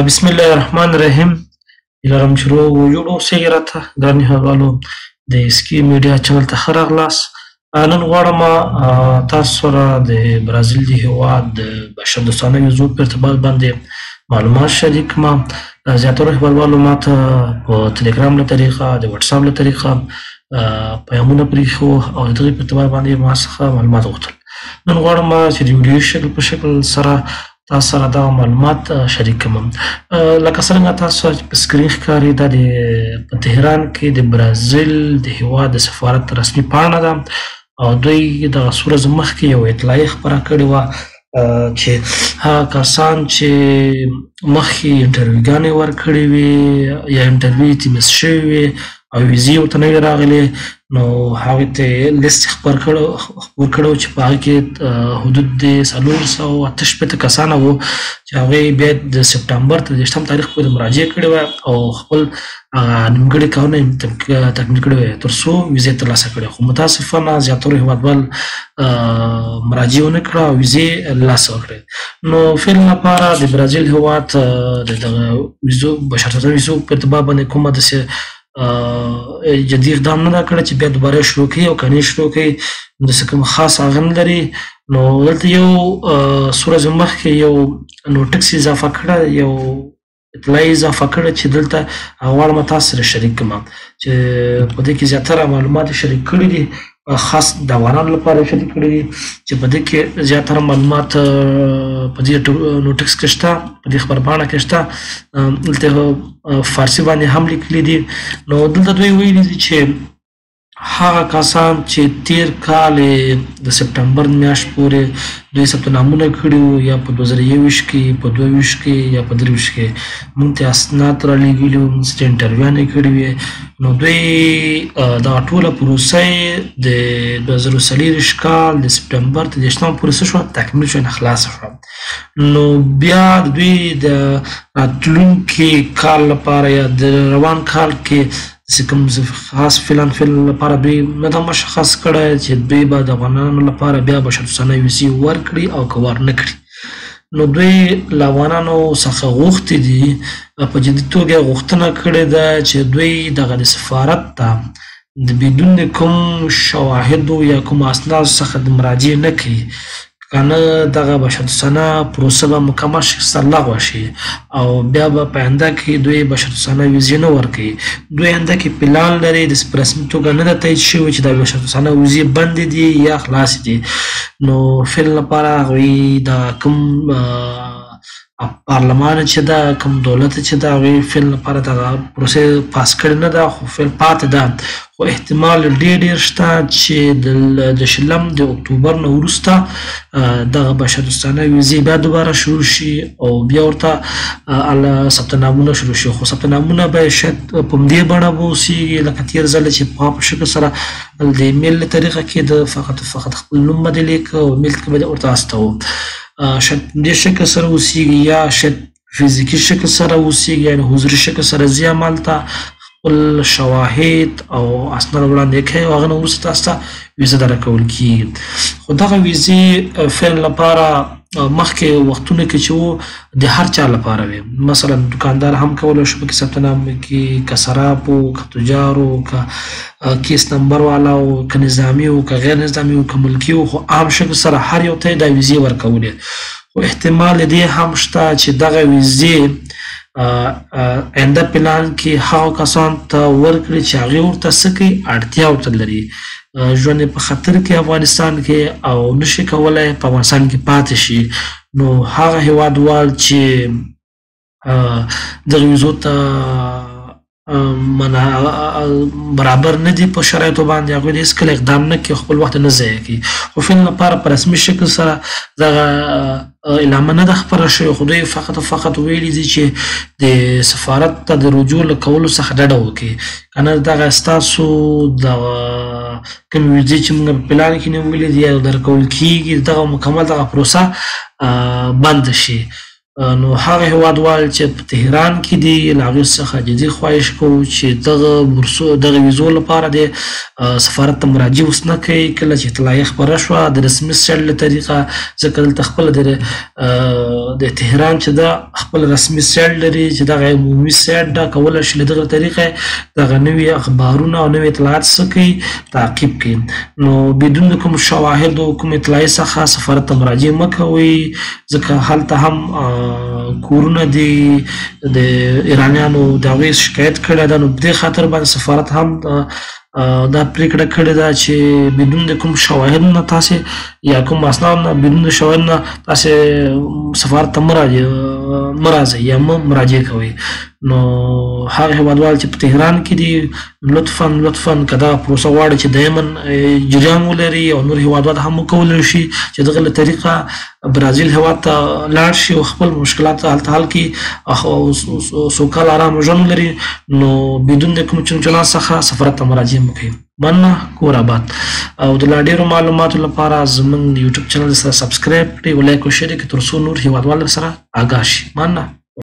بسم الله الرحمن الرحیم. لرم چې جوړ اوسئ راته ګرانې هغوالو د سکي میډیا چینل ته ښه راغلاست. نن غواړم تاسو سره د برازیل د هېواد د بشردوستانه ویزو په ارتباط باندې معلومات شریک کړم. زیاتره هېوادوالو ما ته په تلیګرام له طریقه د وټساپ له طریقه پیغامونه پرېښي وو او د هغې په ارتباط باندې ما څخه معلومات غوښتل. نن غواړم چې د ویډیویي شکل په شکل سره تاسو سره دغه معلومات شریک کړم. لکه څرنګه تاسو په سکرین ښکاري دا په تهران کې د برازیل د هېواد د سفارت رسمي پاڼه ده او دوی دغه څو ورځې مخکې یو اطلاعیه خپره کړې وه چې هغه کسان چې مخکې انټرویوګانې ورکړې وې یا انټرویو یې مس شوې وې او ویزې ورته نه وې راغلې، نو هغوی ته یې لیست خپور کړی و چې په هغې کې حدود د 468 کسانه وو چې هغوی بیا د سپټمبر تر 30 تاریخ پورې مراجعه کړې وه او خپل نیمګړي کارونه یې تکمیل کړي وی تر څو ویزې ترلاسه کړي. خو متاسفانه زیاترو هېوادوال مراجعه ونه کړه او ویزې له لاسه ورکړې. نو فعلا لپاره د برازیل هېواد د دغه ویزو بشردوستانه ویزو په ارتباط باندې کومه داسې جدي اقدام نه ده کړی چې بیا دوباره شروع کړي او که نه شروع کړي نو داسې کوم خاص هغه نه لري. نو دلته یو څو ورځې مخکې یو نوټکس اضافه کړی، یو اطلاعیه اضافه کړې چې دلته غواړم تاسو سره شریک کړم چې په دې کې زیاتره معلومات شریک کړي دي، خاص د افغانانو لپاره شریک کړي دي چې په دې کې زیاتره معلومات په دې نوټکس کې شته، په دې خبرپاڼه کې شته. دلته فارسي باندې هم لیکلي دي. نو دلته دوی ویلي دي چې هغه کسان چې تیر کال د سپټمبر میاشت پورې دوی ثبت نامونه کړي وو یا په 2021 کې، په 22 کې یا په 23 کې موږ ته اسناد رالیږلي وو، موږ ته انټرویوانې کړي وې. نو دوی دغه ټوله پروسه یې د 2024 کال د سپټمبر تر 30 پورې څه شوه تکمیل شوه، خلاصه شوه. نو بیا دوی د راتلونکي کال لپاره یا د روان کال کې چې کوم خاص فلان لپاره دوی نه ده مشخص کړی چې دوی به د افغانانو لپاره بیا بشردوستانه ویزې ورکړي او که ور نه کړي. نو دوی له افغانانو څخه غوښتي دي، په جدي توګه یې غوښتنه کړې ده چې دوی دغه د سفارت ته د بدون د کوم شواهدو یا کوم اسنادو څخه د مراجعې نه کوي، که نه دغه بشردوستانه پروسه به مکمل شي، سرلغوه شي او بیا به په آینده کې دوی بشردوستانه ویزې نه ورکوي. دوی آینده کې پلان لري، داسې په رسمي توګه نه ده تایید شوې چې دا بشردوستانه ویزې بندې دي یا خلاصې دي. نو فعل لپاره هغوی د کوم پارلمان چې ده، کوم دولت چې ده، هغوی فعل لپاره دغه پروسې پاس کړې نه ده، خو فعل پاتې ده. خو احتمال ډېر شته چې د شلم د اکتوبر نه وروسته دغه بشردوستانه ویزې بیا دوباره شروع شي او بیا ورته ثبت نامونه شروع شي. خو ثبت نامونه به شاید په همدې بڼه به اوسېږي لکه تېر ځله چې په هغه شکل سره د ایمیل له طریقه کې د فقط خپل نوم به دې لیکه او ایمیل کې به دې ورته استوه. شاید په دې شکل سره اوسېږي یا شاید فزیکي شکل سره اوسېږي، یعنې حضوري شکل سره ځي همالته خپل شواهد او اسناد وړاندې کوي او هغه نه وروسته تاسو ته ویزه درکول کېږي. خو دغه ویزې فعل لپاره مخکې وختونو کې چې وو د هر چا لپاره وي، مثلا دکاندار هم کولی شو پکې ثبت نام وکړي، که صراف وو، که تجار وو، که کیس نمبر والا وو، که نظامي وو، که غیر نظامي وو، که ملکي وو، خو عام شکل سره هر یو ته یې دا ویزې ورکولې. خو احتمال دې هم شته چې دغه ویزې آینده پلان کې هغو کسانو ته ورکړي چې هغې ورته څه کوي، اړتیا ورته لري، ژوند یې په خطر کې افغانستان کې او نشي کولی په افغانستان کې پاتې شي. نو هغه هېوادوال چې دغې ویزو ته برابر نه دي په شرایطو باندې، هغوی دې هېڅکله اقدام نه کوي، خپل وخت نه ضایع کوي. خو فعل لپاره په رسمي شکل سره دغه اعلامه نه ده خپره شوې، خو دوی فقط ویلي دي چې د سفارت ته د رجوع له کولو څخه ډډه وکړي، که نه دغه ستاسو دغه کومې ویزې چې موږ په پلان کې نیولې دي یا درکول کېږي دغه مکمل دغه پروسه بنده شي. نو هغه هیوادوال چې په تهران کې دي له هغوی څخه جدي خواهش کوو چې دغه ویزو لپاره د سفارت ته مراجعه اوس نه کوي. کله چې اطلاعیه خپره شوه د رسمي سایټ له طریقه، ځکه دلته خپله د تهران چې ده خپل رسمي سایټ لري چې دغه عمومي سایټ ده، کولی شي له دغه طریقه دغه نوي اخبارونه او نوي اطلاعات څه کوي، تعقیب کوي. نو بدون د کوم شواهد او کوم اطلاعیې څخه سفارت ته مراجعه مه کوئ، ځکه هلته هم کورونه دي د ایرانیانو د هغوی شکایت کړی ده. نو په دې خاطر باندې سفارت هم دا پرېکړه کړې ده چې بدون د کوم شواهد نه تاسې یا کوم اسناد نه، بدون د شواهد نه تاسې سفارت ته مه راځئ یا مه مراجعه کوئ. نو هغه هیوادوال چې په تهران کې دي لطفا که دغه پروسه غواړي چې دایما جریان ولري او نور هیوادوال هم وکولی شي چې دغه له طریقه برازیل هیواد ته لاړ شي او خپل مشکلات هلته حل کړي او سوکاله ارام ژوند ولري. نو بدون د کوم چنچلان څخه سفارت ته مراجعه مه کوئ. مننه، کور آباد. او د لا ډېرو معلوماتو لپاره زموږ یوټیوب چینل سره سبسکرایب کړئ او لایک او شیر کړئ تر څو نور هیوادوال سره آګاه شي. مننه.